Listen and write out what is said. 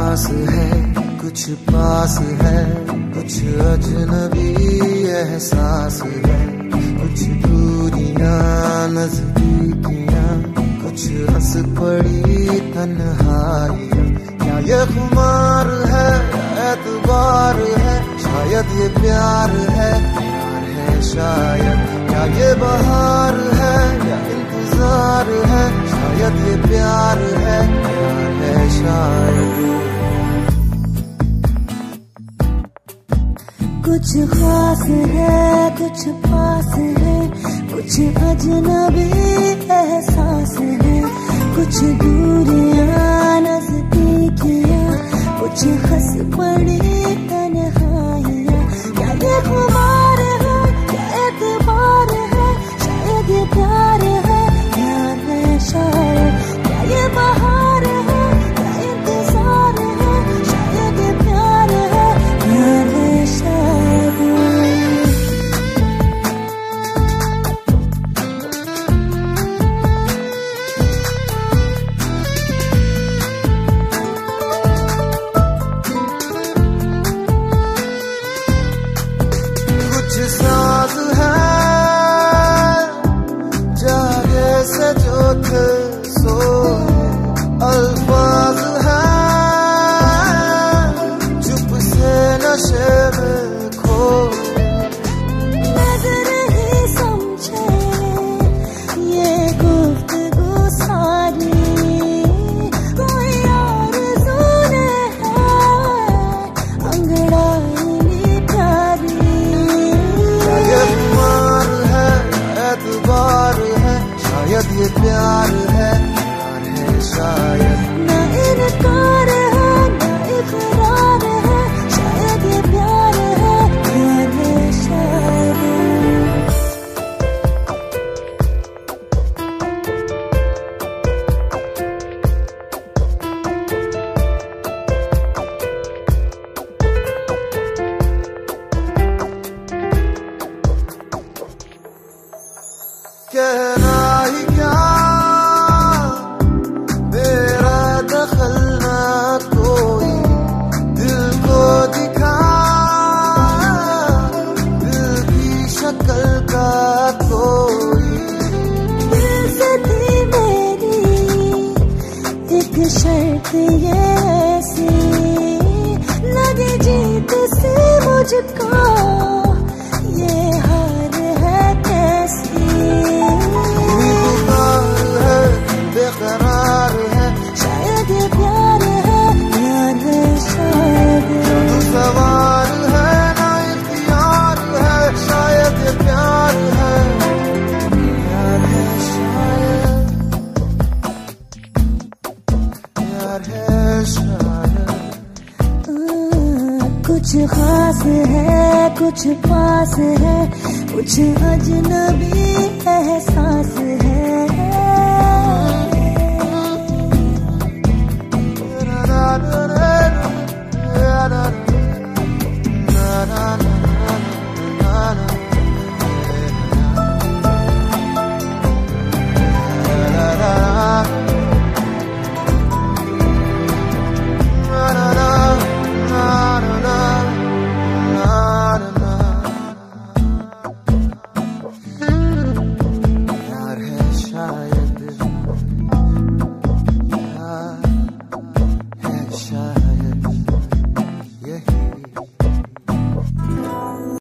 सांस है, कुछ पास है, कुछ अजनबी एहसास है, कुछ दूरियां नजदीकियां, कुछ हंस पड़ी तन्हाइयां। क्या ये खुमार है या एतबार है, शायद ये प्यार है शायद। क्या ये बहार है या इंतजार है, शायद ये प्यार है शायद। कुछ खास है, कुछ पास है, कुछ अजनबी एहसास है, कुछ दूरियां नजदीकियां, कुछ हंस पड़ी तन्हाइयां। क्या ये खुमार है या एतबार है, शायद ये प्यार है शायद। क्या ये बहार है या इंतजार है, शायद ये प्यार है शायद। कुछ साज है जागे से जो थे सो, अल्फाज है चुप से नशे में खो। नजर ही समझे ये गुफ्तगू सारी, कोई आरज़ू ने है अंगड़ाई प्यारी। क्या ये खुमार है एतबार है, शायद ये प्यार है शायद। ना इनकार है ना इकरार है, शायद ये प्यार है शायद। कहना ही क्या मेरा दखल ना कोई, दिल को दिखा दिल की शक्ल का कोई। दिल से थी मेरी एक शर्त ये ऐसी, लगे जीत से मुझको ये हार है कैसी। बेकरार है, शायद ये प्यार है शायद। तू सवार है ना इख्तियार है, शायद ये प्यार है शायद। प्यार है शायद। कुछ खास है, कुछ पास है, कुछ अजनबी एहसास